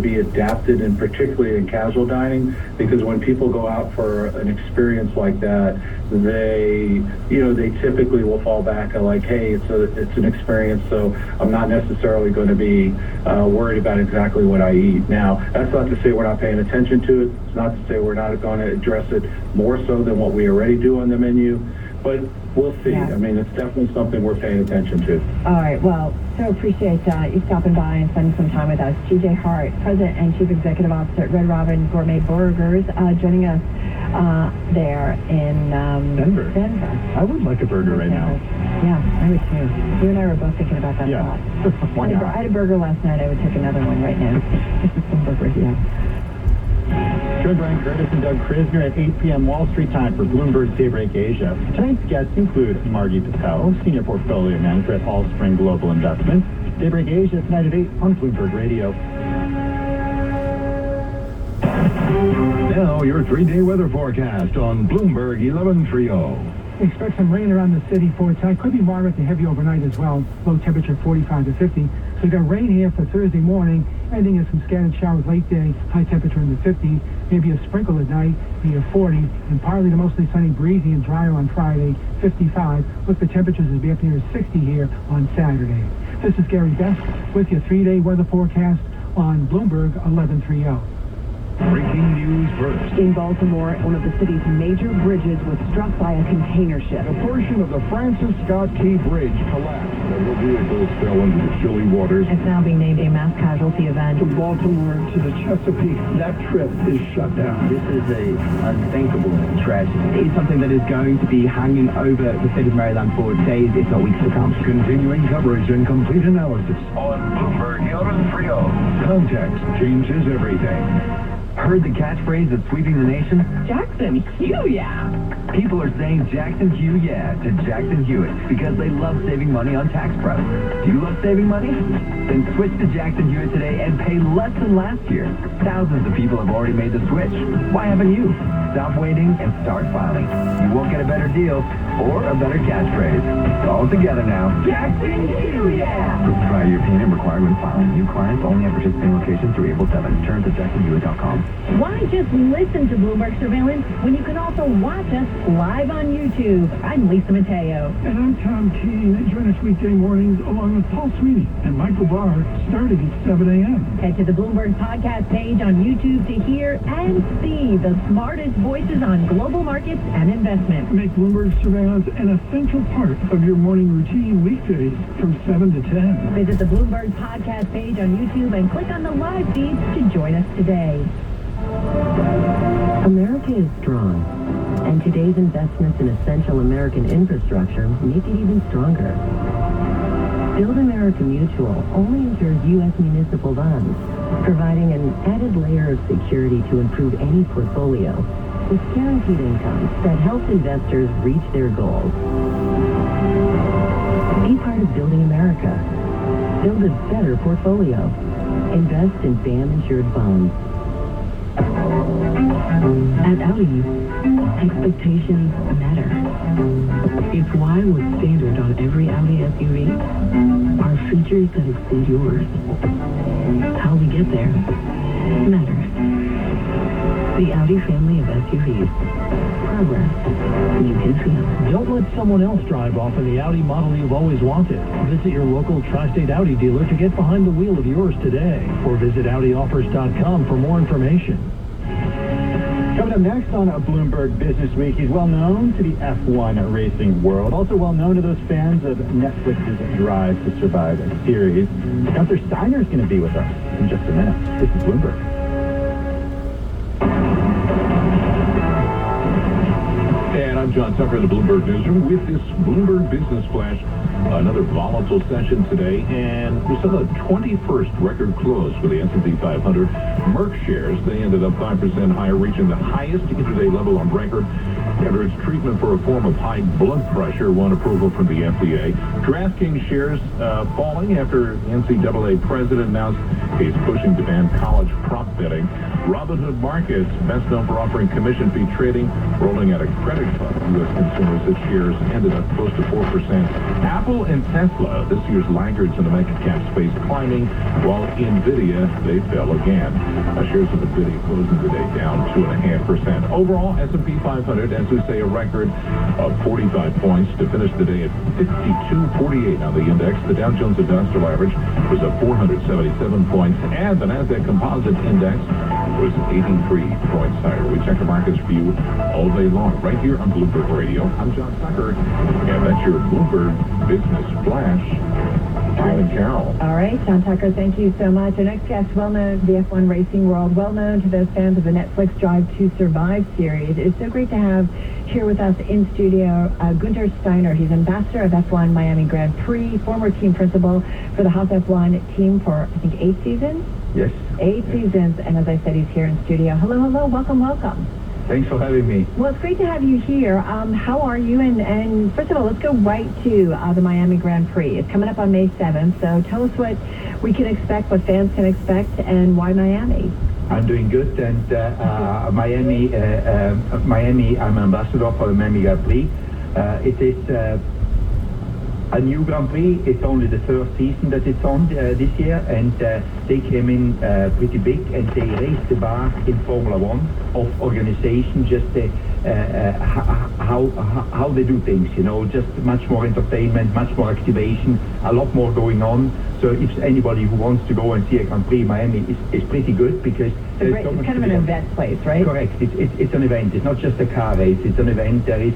be adapted, and particularly in casual dining, because when people go out for an experience like that, they typically will fall back and like, hey, it's an experience, so I'm not necessarily going to be worried about exactly what I eat. Now, that's not to say we're not paying attention to it. It's not to say we're not going to address it more so than what we already do on the menu, but we'll see. Yeah. I mean, it's definitely something we're paying attention to. All right. Well, so appreciate you stopping by and spending some time with us. TJ Hart, President and Chief Executive Officer at Red Robin Gourmet Burgers, joining us there in Denver. I would like a burger right now. Yeah, I would too. You and I were both thinking about that a lot. Why not? I had a burger last night. I would take another one right now. Some burgers, yeah. Join Brian Curtis and Doug Krisner at 8 p.m. Wall Street time for Bloomberg Daybreak Asia. Tonight's guests include Margie Patel, Senior Portfolio Manager at Allspring Global Investments. Daybreak Asia tonight at 8 on Bloomberg Radio. Now your 3-day weather forecast on Bloomberg 1130. Expect some rain around the city for tonight. Could be moderate to heavy overnight as well. Low temperature 45 to 50. So we've got rain here for Thursday morning. Ending in some scattered showers late day. High temperature in the 50s. Maybe a sprinkle at night. Be a 40. And partly to mostly sunny, breezy and drier on Friday. 55. Look, the temperatures will be up near 60 here on Saturday. This is Gary Best with your 3-day weather forecast on Bloomberg 1130. Breaking news first. In Baltimore, one of the city's major bridges was struck by a container ship. A portion of the Francis Scott Key Bridge collapsed. Several vehicles fell into the chilly waters. It's now being named a mass casualty event. From Baltimore to the Chesapeake, that trip is shut down. This is a unthinkable tragedy. It's something that is going to be hanging over the state of Maryland for days, if not weeks to come. Continuing coverage and complete analysis on Bloomberg 1130. Context changes everything. Heard the catchphrase that's sweeping the nation? Jackson, Hugh, yeah. People are saying Jackson Hugh yeah to Jackson Hewitt because they love saving money on tax prep. Do you love saving money? Then switch to Jackson Hewitt today and pay less than last year. Thousands of people have already made the switch. Why haven't you? Stop waiting and start filing. You won't get a better deal or a better catchphrase. It's all together now. Jackson Hugh, yeah. Prior year payment required when filing. New clients only at participating locations through April 7th. Terms at jacksonhewitt.com. Why just listen to Bloomberg Surveillance when you can also watch us live on YouTube? I'm Lisa Mateo. And I'm Tom Keene. Join us weekday mornings along with Paul Sweeney and Michael Barr starting at 7 a.m. Head to the Bloomberg podcast page on YouTube to hear and see the smartest voices on global markets and investment. Make Bloomberg Surveillance an essential part of your morning routine weekdays from 7 to 10. Visit the Bloomberg podcast page on YouTube and click on the live feed to join us today. America is strong, and today's investments in essential American infrastructure make it even stronger. Build America Mutual only insures U.S. municipal bonds, providing an added layer of security to improve any portfolio with guaranteed income that helps investors reach their goals. Be part of building America. Build a better portfolio. Invest in BAM-insured bonds. At Audi, expectations matter. It's why what's standard on every Audi SUV are features that exceed yours. How we get there matters. The Audi family of SUVs. Progress you can feel. Don't let someone else drive off in the Audi model you've always wanted. Visit your local Tri-State Audi dealer to get behind the wheel of yours today. Or visit AudiOffers.com for more information. Coming up next on a Bloomberg Business Week, he's well known to the F1 racing world. Also well known to those fans of Netflix's Drive to Survive series. Gunther Steiner's going to be with us in just a minute. This is Bloomberg. And I'm John Tucker in the Bloomberg Newsroom with this Bloomberg Business Flash. Another volatile session today, and we saw the 21st record close for the S&P 500. Merck shares, they ended up 5% higher, reaching the highest intraday level on record after its treatment for a form of high blood pressure won approval from the FDA. DraftKings shares falling after NCAA president announced he's pushing to ban college prop betting. Robinhood Markets, best known for offering commission-free trading, rolling out a credit fund to U.S. consumers. Its shares ended up close to 4%. Apple and Tesla, this year's laggards in the mega-cap space, climbing, while NVIDIA, they fell again. Shares of NVIDIA closing today down 2.5%. Overall, S&P 500, as we say, a record of 45 points to finish the day at 52.48 on the index. The Dow Jones Industrial Average was at 477 points, and the Nasdaq Composite Index was 83 points higher. We check the markets for you all day long, right here on Bloomberg Radio. I'm John Tucker, and that's your Bloomberg Business Flash. John and Carol. All right, John Tucker, thank you so much. Our next guest, well-known to the F1 racing world, well-known to those fans of the Netflix Drive to Survive series. It's so great to have here with us in studio Gunther Steiner. He's ambassador of F1 Miami Grand Prix, former team principal for the Haas F1 team for, I think, 8 seasons? Yes. 8 seasons, and as I said, he's here in studio. Hello, hello, welcome, welcome. Thanks for having me. Well, it's great to have you here. How are you? And first of all, let's go right to the Miami Grand Prix. It's coming up on May 7th, so tell us what we can expect, what fans can expect, and why Miami? I'm doing good, and Miami, I'm ambassador for the Miami Grand Prix. It is a new Grand Prix. It's only the third season that it's on this year, and they came in pretty big, and they raised the bar in Formula One of organization, just how they do things, you know, just much more entertainment, much more activation, a lot more going on. So if anybody who wants to go and see a Grand Prix, Miami is pretty good, because there's so much. It's kind of an event place, right? Correct. It's an event. It's not just a car race. It's an event. There is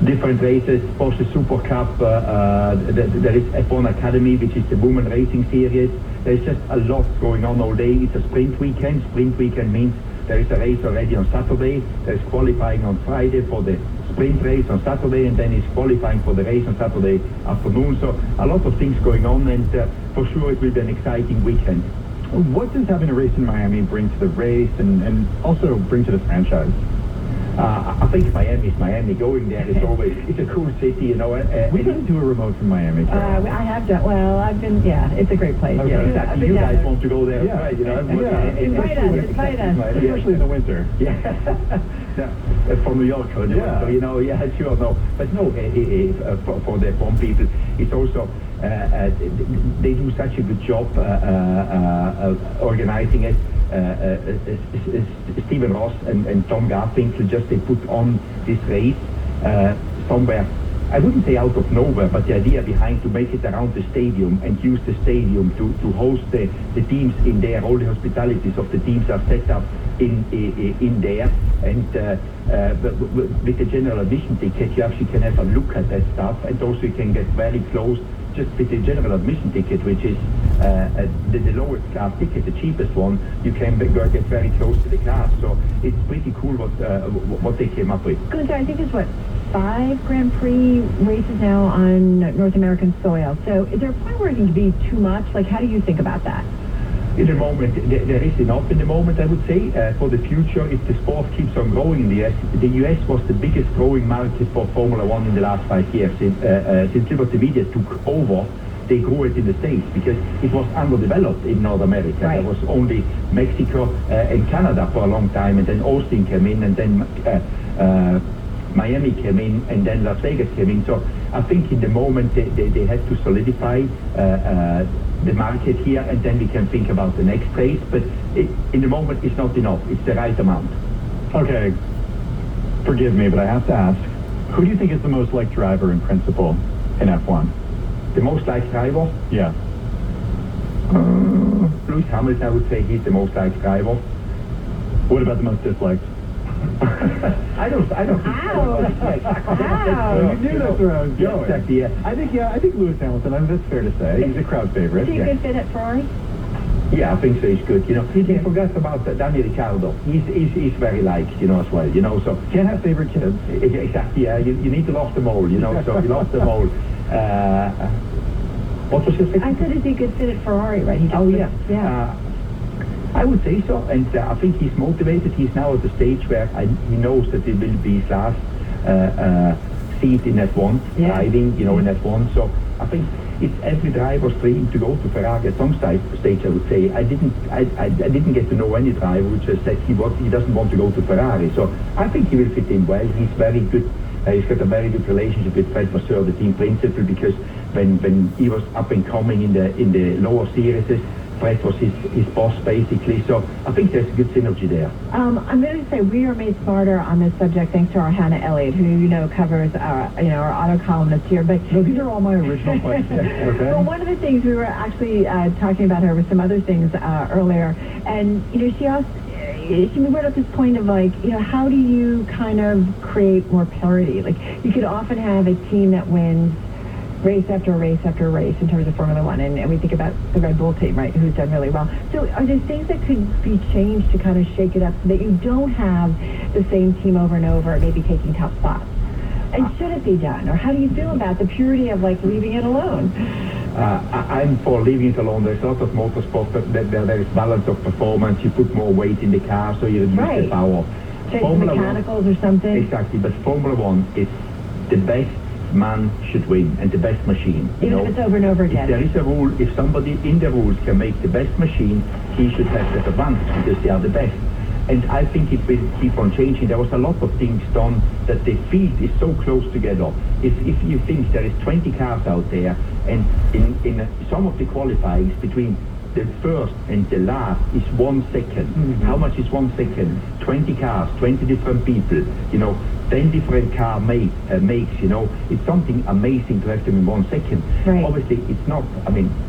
different races, Porsche Super Cup, there is F1 Academy, which is the women racing series. There's just a lot going on all day. It's a sprint weekend. Sprint weekend means there is a race already on Saturday, there's qualifying on Friday for the sprint race on Saturday, and then it's qualifying for the race on Saturday afternoon. So a lot of things going on, and for sure it will be an exciting weekend. What does having a race in Miami bring to the race, and also bring to the franchise? I think Miami is Miami. Going there is always, it's a cool city, you know. We've been to a remote from Miami. I have done, well, I've been, yeah, it's a great place. Okay. Yeah, exactly. You guys want to go there, yeah. Right? You know, Invite us. Especially in the winter. Yeah. From New York, yeah. You know, yeah, sure, no. But no, for the F1 people, it's also, they do such a good job organizing it. Stephen Ross and Tom Garfinkel, just they put on this race somewhere, I wouldn't say out of nowhere, but the idea behind to make it around the stadium and use the stadium to host the teams in there. All the hospitalities of the teams are set up in there, and with the general admission ticket you actually can have a look at that stuff, and also you can get very close just with the general admission ticket, which is the lowest class ticket, the cheapest one. You can get very close to the class, so it's pretty cool what they came up with. Gunther, I think there's 5 Grand Prix races now on North American soil. So is there a point where it can be too much? Like, how do you think about that? In the moment, there is enough in the moment, I would say. For the future, if the sport keeps on growing in the US was the biggest growing market for Formula One in the last 5 years. Since Liberty Media took over, they grew it in the States, because it was underdeveloped in North America. Right. There was only Mexico and Canada for a long time, and then Austin came in, and then Miami came in, and then Las Vegas came in. So I think in the moment they had to solidify the market here, and then we can think about the next race. But in the moment it's not enough. It's the right amount. Okay, forgive me, but I have to ask, who do you think is the most liked driver in principle in F1? The most liked driver? Yeah. Lewis Hamilton, I would say he's the most liked driver. What about the most disliked? I don't think Ow. You knew that's where I was going. Yeah, exactly, yeah. I think Lewis Hamilton, I mean, that's fair to say. He's a crowd favorite. Is he a good fit at Ferrari? Yeah, I think so. He's good. You know, he forgot about Daniel Ricciardo. He's very liked, you know, as well. You know, so can't have favorite kids. Exactly. Yeah, you need to love them all. You know, so you love them all. What was your second? I said, is he a good fit at Ferrari? Right? Yeah. I would say so, and I think he's motivated. He's now at the stage where he knows that it will be his last seat in F1, driving, you know, in F1. So I think it's every driver's dream to go to Ferrari at some stage, I would say. I didn't get to know any driver who just said he doesn't want to go to Ferrari. So I think he will fit in well. He's very good. He's got a very good relationship with Fred Vasseur, the team principal, because when he was up and coming in the lower series, Fred was his boss basically. So I think there's a good synergy there. I'm going to say we are made smarter on this subject thanks to our Hannah Elliott, who covers our auto columnist here. But no, these are all my original questions. Okay. Well, one of the things we were actually talking about her with some other things earlier, and she brought up this point of how do you kind of create more parity? Like you could often have a team that wins race after race after race in terms of Formula One, and we think about the Red Bull team, right, who's done really well. So are there things that could be changed to kind of shake it up so that you don't have the same team over and over, maybe taking top spots? And should it be done? Or how do you feel about the purity of leaving it alone? I'm for leaving it alone. There's a lot of motorsports that there is balance of performance. You put more weight in the car, so you reduce the power. Change mechanicals or something? Exactly, but Formula One is the best man should win and the best machine. Even if it's over and over again. If there is a rule, if somebody in the rules can make the best machine, he should have that advantage because they are the best. And I think it will keep on changing. There was a lot of things done that the field is so close together. If you think there is 20 cars out there, and in some of the qualifyings between the first and the last is 1 second. Mm-hmm. How much is 1 second? 20 cars, 20 different people, 10 different car makes, it's something amazing to have them in 1 second. Right. Obviously, it's not,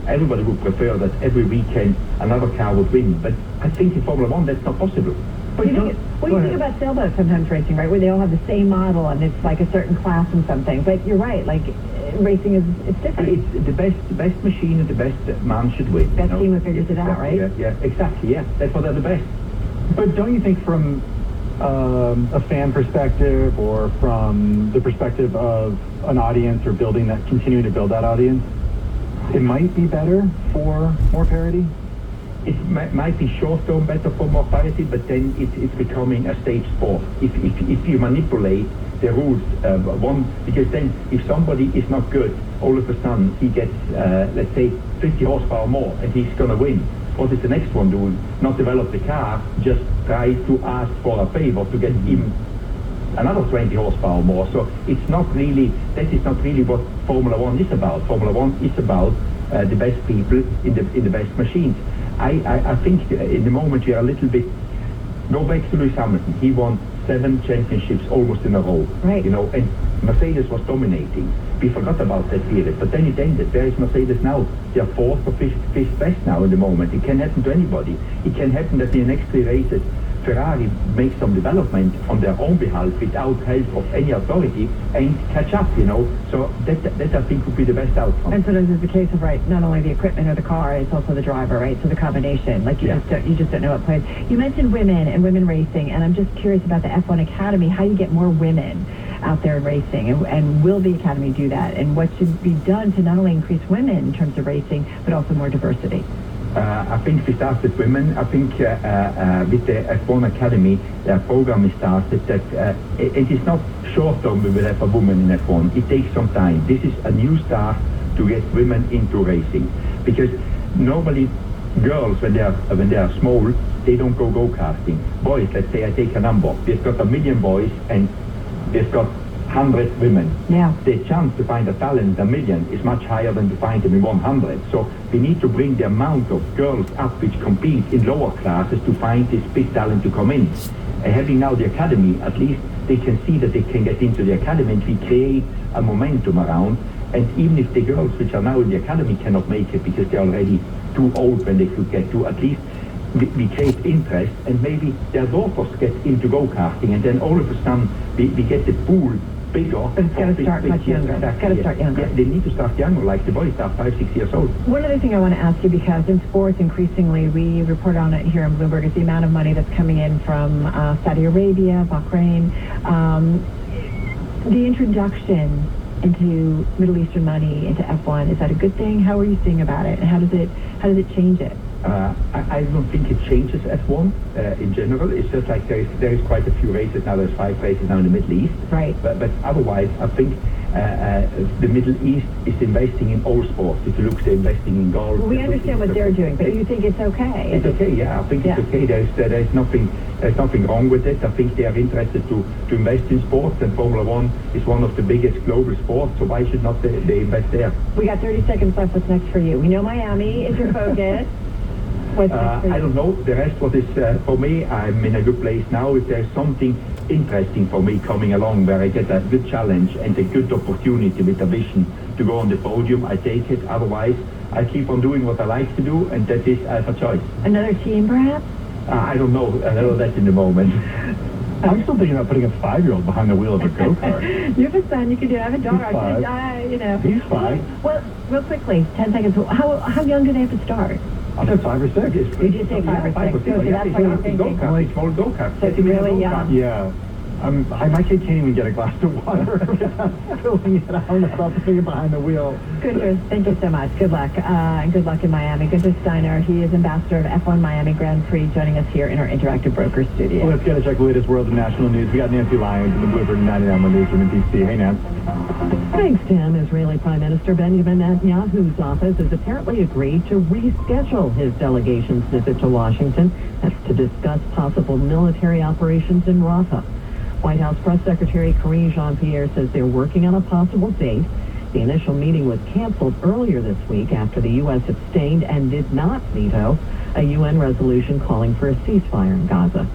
everybody would prefer that every weekend another car would win, but I think in Formula One that's not possible. But you think about sailboats sometimes racing, right, where they all have the same model and it's like a certain class and something, but you're right, racing it's different. It's the best machine and the best man should win. Best team who figures it out, right? Yeah, exactly, yeah. That's why they're the best. But don't you think from a fan perspective or from the perspective of an audience or continuing to build that audience, it might be better for more parity? It might be short-term better for more parity, but then it's becoming a stage sport. If you manipulate the rules, because then if somebody is not good, all of a sudden he gets, let's say, 50 horsepower more, and he's going to win. What is the next one doing? Not develop the car, just try to ask for a favor to get even another 20 horsepower more. So that is not really what Formula One is about. Formula One is about the best people in the best machines. I think in the moment we are a little bit. Go back to Lewis Hamilton. He won 7 championships almost in a row. Right. And Mercedes was dominating. We forgot about that period, but then it ended. Where is Mercedes now? They are 4th or 5th best now in the moment. It can happen to anybody. It can happen that in the next 3 races, Ferrari makes some development on their own behalf without help of any authority and catch up, So that I think would be the best outcome. And sometimes it's the case of, not only the equipment or the car, it's also the driver, right? So the combination, you just don't know what plays. You mentioned women and women racing, and I'm just curious about the F1 Academy, how you get more women out there in racing, and will the Academy do that? And what should be done to not only increase women in terms of racing, but also more diversity? I think we start with women. I think with the F1 Academy, the program is started that it is not short term we will have a woman in F1. It takes some time. This is a new start to get women into racing, because normally girls when they are small, they don't go karting. Boys, let's say I take a number. We've got 1 million boys and we've got 100 women. Yeah. The chance to find a talent, 1 million, is much higher than to find them in 100. So we need to bring the amount of girls up which compete in lower classes to find this big talent to come in. And having now the academy, at least they can see that they can get into the academy, and we create a momentum around. And even if the girls which are now in the academy cannot make it because they're already too old when they could get to, at least we create interest, and maybe their daughters get into go-karting, and then all of a sudden we get the pool bigger. But it's got to start much younger. It's got to start younger. Yeah, they need to start younger, like the boys start 5-6 years old. One other thing I want to ask you, because in sports increasingly we report on it here in Bloomberg, is the amount of money that's coming in from Saudi Arabia, Bahrain, the introduction into Middle Eastern money into F1. Is that a good thing? How are you seeing about it, and how does it change it? I don't think it changes F1 in general. It's just like there is quite a few races now. There's 5 races now in the Middle East. Right. But otherwise, I think the Middle East is investing in all sports. If you look, they're investing in golf. Well, we understand what they're doing, but you think it's okay? It's okay, yeah. I think it's okay. There's nothing wrong with it. I think they are interested to invest in sports, and Formula One is one of the biggest global sports, so why should not they invest there? We got 30 seconds left. What's next for you? We know Miami is your focus. What's next for you? I don't know. The rest, what is for me, I'm in a good place now. If there's something interesting for me coming along where I get a good challenge and a good opportunity with a vision to go on the podium, I take it. Otherwise, I keep on doing what I like to do, and that is Alpha Choice. Another team, perhaps? I don't know. I know that in the moment. I'm still thinking about putting a 5-year-old behind the wheel of a go-kart. You have a son, you can do it. I have a daughter. He's 5. He's 5. Well, real quickly, 10 seconds. How young do they have to start? I said 5 or 6. You did say 5 or 6. So that's what I'm thinking. Small go-kart. So it's really young. Yeah. My kid can't even get a glass of water without spilling it out about putting it behind the wheel. Gunter, thank you so much. Good luck. And good luck in Miami. Gunter Steiner, he is ambassador of F1 Miami Grand Prix, joining us here in our Interactive Broker studio. Well, let's get to check the latest world and national news. We got Nancy Lyons in the Bloomberg 99 newsroom in D.C. Hey, Nance. Thanks, Tim. Israeli Prime Minister Benjamin Netanyahu's office has apparently agreed to reschedule his delegation's visit to Washington. That's to discuss possible military operations in Rafah. White House Press Secretary Karine Jean-Pierre says they're working on a possible date. The initial meeting was canceled earlier this week after the U.S. abstained and did not veto a UN resolution calling for a ceasefire in Gaza.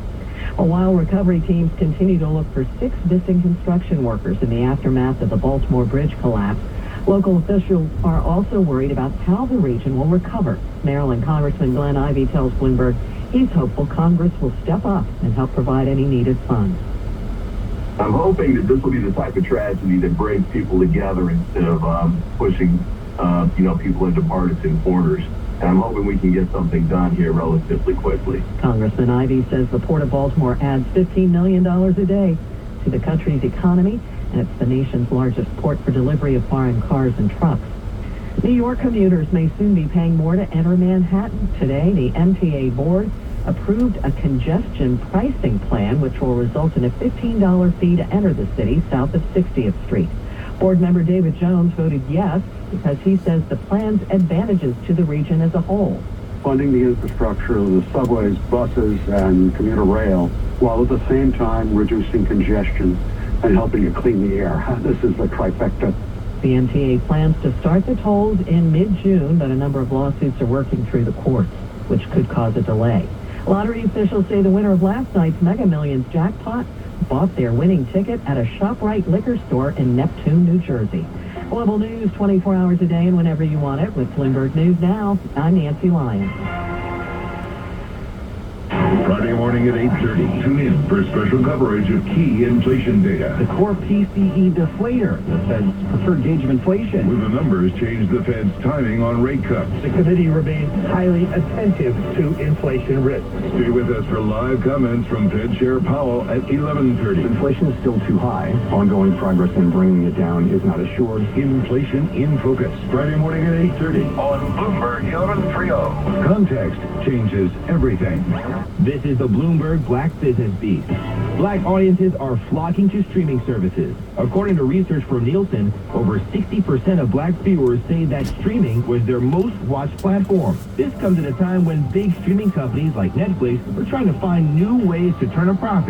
Well, while recovery teams continue to look for 6 missing construction workers in the aftermath of the Baltimore Bridge collapse, local officials are also worried about how the region will recover. Maryland Congressman Glen tells Bloomberg he's hopeful Congress will step up and help provide any needed funds. I'm hoping that this will be the type of tragedy that brings people together instead of pushing, people into partisan corners. And I'm hoping we can get something done here relatively quickly. Congressman Ivey says the Port of Baltimore adds $15 million a day to the country's economy, and it's the nation's largest port for delivery of foreign cars and trucks. New York commuters may soon be paying more to enter Manhattan. Today, the MTA board approved a congestion pricing plan, which will result in a $15 fee to enter the city south of 60th Street. Board member David Jones voted yes because he says the plan's advantages to the region as a whole. Funding the infrastructure, the subways, buses, and commuter rail, while at the same time reducing congestion and helping to clean the air. This is the trifecta. The MTA plans to start the tolls in mid-June, but a number of lawsuits are working through the courts, which could cause a delay. Lottery officials say the winner of last night's Mega Millions jackpot bought their winning ticket at a ShopRite liquor store in Neptune, New Jersey. Global news 24 hours a day and whenever you want it with Bloomberg News Now. I'm Nancy Lyons. Friday morning at 8:30. Tune in for special coverage of key inflation data. The core PCE deflator, the Fed's preferred gauge of inflation. Will the numbers change the Fed's timing on rate cuts? The committee remains highly attentive to inflation risks. Stay with us for live comments from Fed Chair Powell at 11:30. Inflation is still too high. Ongoing progress in bringing it down is not assured. Inflation in focus. Friday morning at 8:30. On Bloomberg 1130. Context changes everything. This is the Bloomberg Black Business Beat. Black audiences are flocking to streaming services. According to research from Nielsen, over 60% of black viewers say that streaming was their most watched platform. This comes at a time when big streaming companies like Netflix are trying to find new ways to turn a profit.